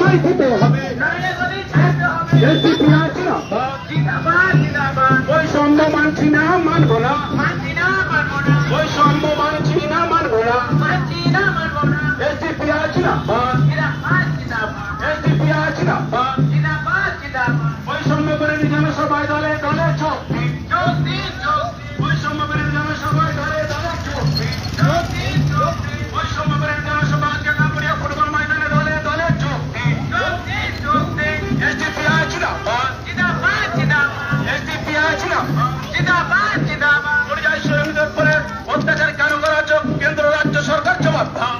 লড়াই দিতে হবে, এসডিপি আছে না, বৈষম্য মানছি না, মানবো না, বৈষম্য মানছি না, মানবো না, এসডিপি আছে না, এসডিপি আছে না, বৈষম্য বিরোধী জনসভায় দলে দলে যোগ দিন, বৈষম্য বিরোধী জনসভায় দলে দলে যোগ দিন, বৈষম্য বিরোধী জনসভা আজকে কাপুরিয়া ফুটবল ময়দানে দলে দলে যোগ দিন, এসডিপি আছে না, এসডিপি আছে না, পরিযায়ী শ্রমিকদের উপরে অত্যাচার কেন করা হচ্ছে কেন্দ্র রাজ্য সরকার জবাব দাও,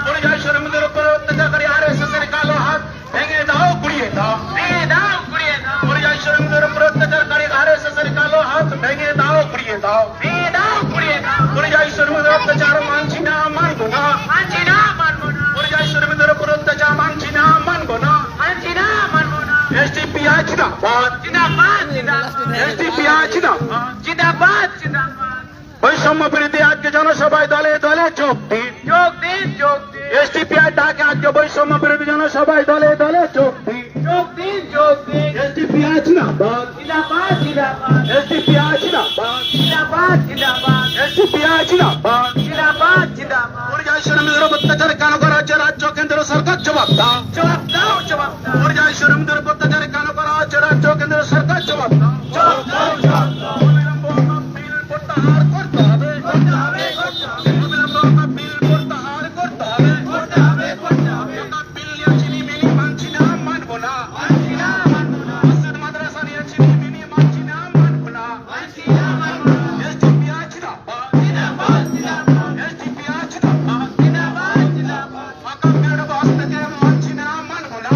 পরিযায়ী শ্রমিকদের উপরে অত্যাচারকারী আরএসএস এর কালো হাত ভেঙে দাও, গুড়িয়ে দাও, পরিযায়ী শ্রমিকদের উপরে অত্যাচারকারী আরএসএস এর কালো হাত ভেঙে দাও, গুড়িয়ে দাও, পরিযায়ী শ্রমিকদের অত্যাচার মানছি না, মানবো না, পরিযায়ী শ্রমিকদের উপর অত্যাচার মানছি না, মানবো না, এসডিপি আছে না, এসডিপি আছে না, বৈষম্য বিরোধী আজকে জনসভায় দলে দলে যোগ দিন, এসডিপি ডাকে আজকে বৈষম্য বিরোধী জনসভায় দলে দলে যোগ দিন, এসডিপি আছে না, এসডিপি আছে না, এসডিপি আছে না, পরিযায়ী শ্রমিকদের উপর অত্যাচার কেন করা হচ্ছে রাজ্য কেন্দ্র সরকার জবাব দাও, পরিযায়ী শ্রমিকদের উপর অত্যাচার কেন করা হচ্ছে রাজ্য কেন্দ্র সরকার জবাব দাও, বিল প্রত্যাহার করতে হবে, অবিলম্বে বিল প্রত্যাহার করতে হবে, বিল নিয়ে চিনিমিনি মানছি না, মানবো না, মসজিদ মাদ্রাসা নিয়ে চিনিমিনি মানছি না, মানবো না, এসডিপি আছে না, এসডিপি আছে না, ফাঁকা বেড বাস থেকে মানছি না, মানবো না,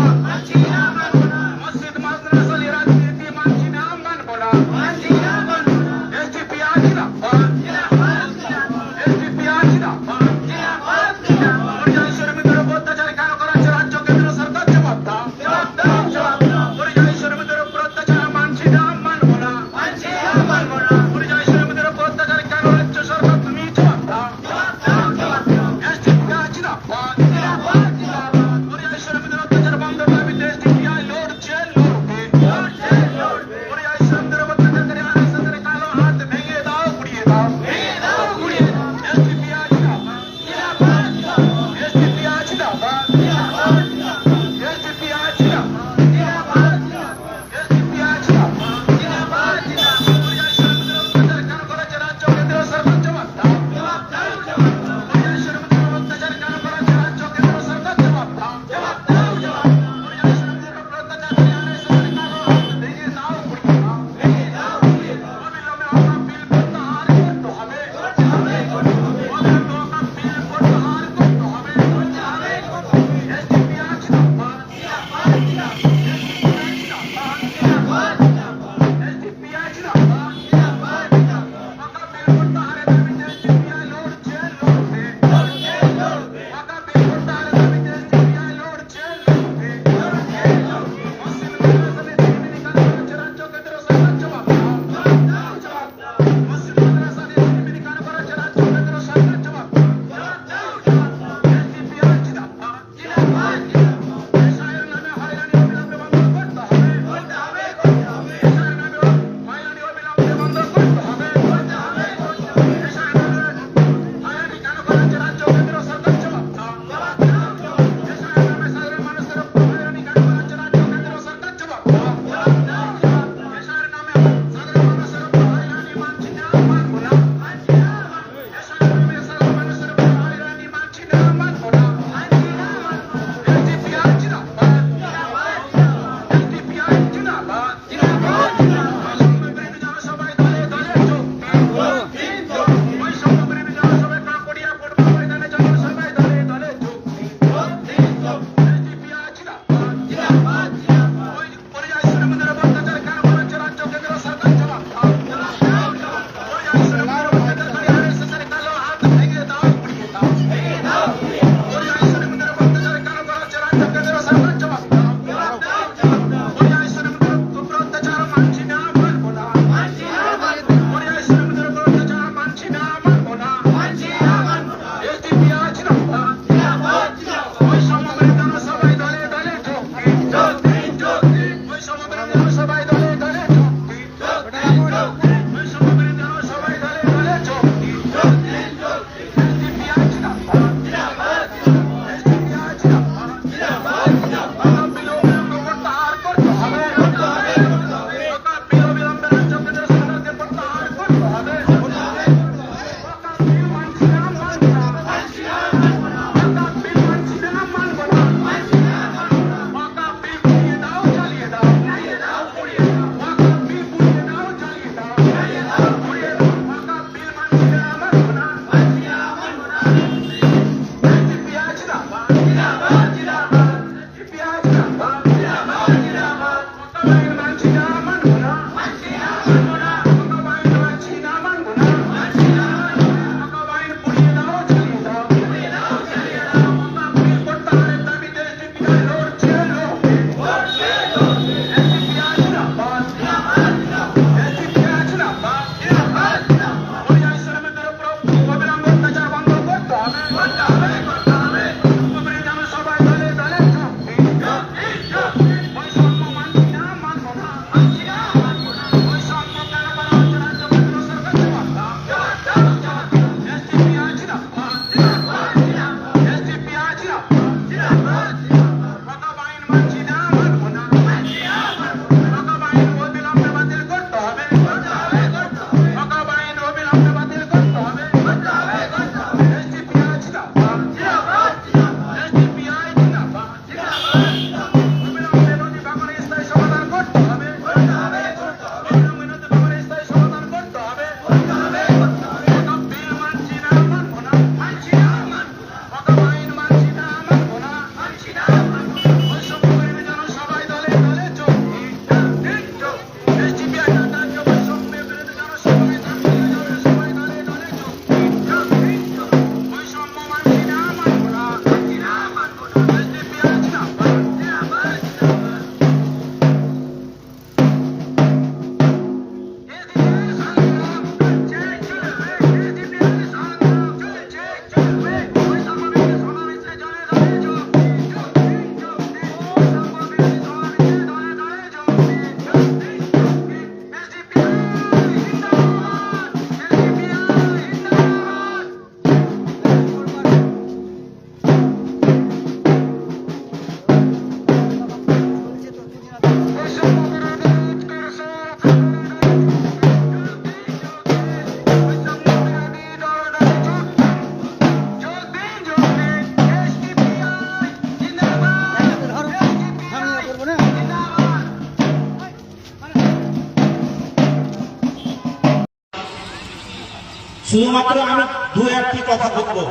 শুধুমাত্র আমি দু একটি কথা বলবো।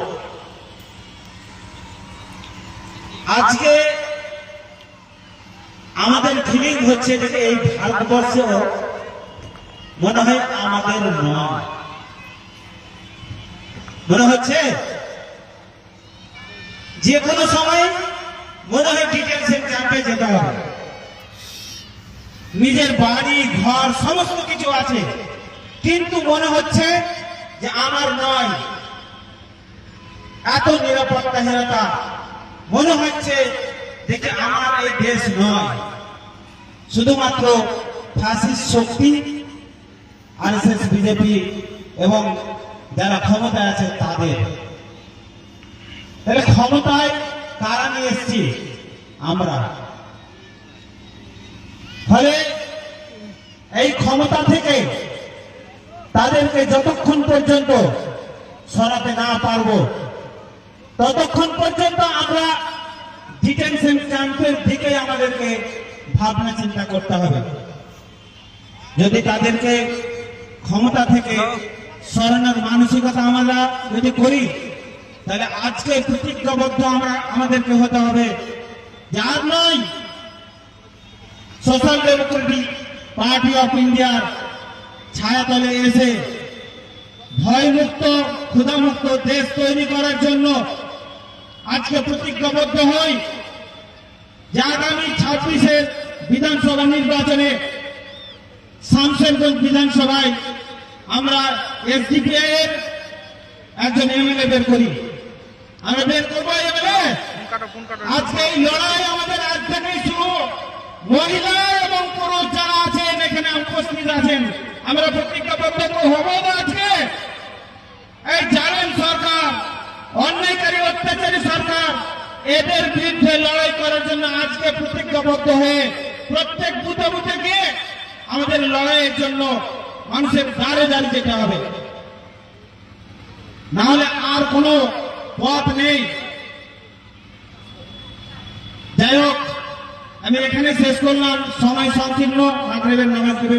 আজকে আমাদের ফিলিং হচ্ছে যে এই ভারতবর্ষ মনে হয় আমাদের নয়, মনে হচ্ছে যে কোনো সময় মনে হয় ডিটেনশন ক্যাম্পে যেতে হবে। নিজের বাড়ি ঘর সমস্ত কিছু আছে, কিন্তু মনে হচ্ছে যে আমার নয়। এত নিরাপত্তাহীনতা, মনে হচ্ছে যে আমার এই দেশ নয়। শুধুমাত্র ফ্যাসিস্ট শক্তি, আরএসএস, বিজেপি এবং যারা ক্ষমতায় আছে তাদের। তাহলে ক্ষমতায় কারা নিয়ে এসছি? আমরা। ফলে এই ক্ষমতা থেকে তাদেরকে যতক্ষণ পর্যন্ত সরাতে না পারবো ততক্ষণ পর্যন্ত আমরা ডিটেনশন ক্যাম্পের দিকে আমাদেরকে ভাবনা চিন্তা করতে হবে। যদি তাদেরকে ক্ষমতা থেকে সরানোর মানসিকতা আমরা যদি করি, তাহলে আজকে প্রতিজ্ঞাবদ্ধ আমাদেরকে হতে হবে যে আর নয় সোশ্যাল ডেমোক্রেটিক পার্টি অফ ইন্ডিয়ার ছায়াতলে এসে ভয়মুক্ত ক্ষুধামুক্ত দেশ তৈরি করার জন্য আজকে প্রতিজ্ঞাবদ্ধ হই যে আগামী 26-এর বিধানসভা নির্বাচনে শামশেরগঞ্জ বিধানসভায় আমরা এসডিপিআই এর একজন এমএলএ বের করি। আমরা বের করবো এমএলএ। আজকে এই লড়াই আমাদের আজ থেকেই শুরু। মহিলা এবং পুরুষ যারা আছেন এখানে উপস্থিত আছেন, আমরা প্রতিজ্ঞাবদ্ধ হব না আজকে। এই জালেম সরকার, অন্যায়কারী অত্যাচারী সরকার, এদের বিরুদ্ধে লড়াই করার জন্য আজকে প্রতিজ্ঞাবদ্ধ হয়ে প্রত্যেক বুথে বুথে গিয়ে আমাদের লড়াইয়ের জন্য মানুষের দ্বারে দ্বারে যেতে হবে, না হলে আর কোনো পথ নেই। যাই হোক, আমি এখানে শেষ করলাম, সময় সংকীর্ণ, মাগরিবের নামাজ পড়ে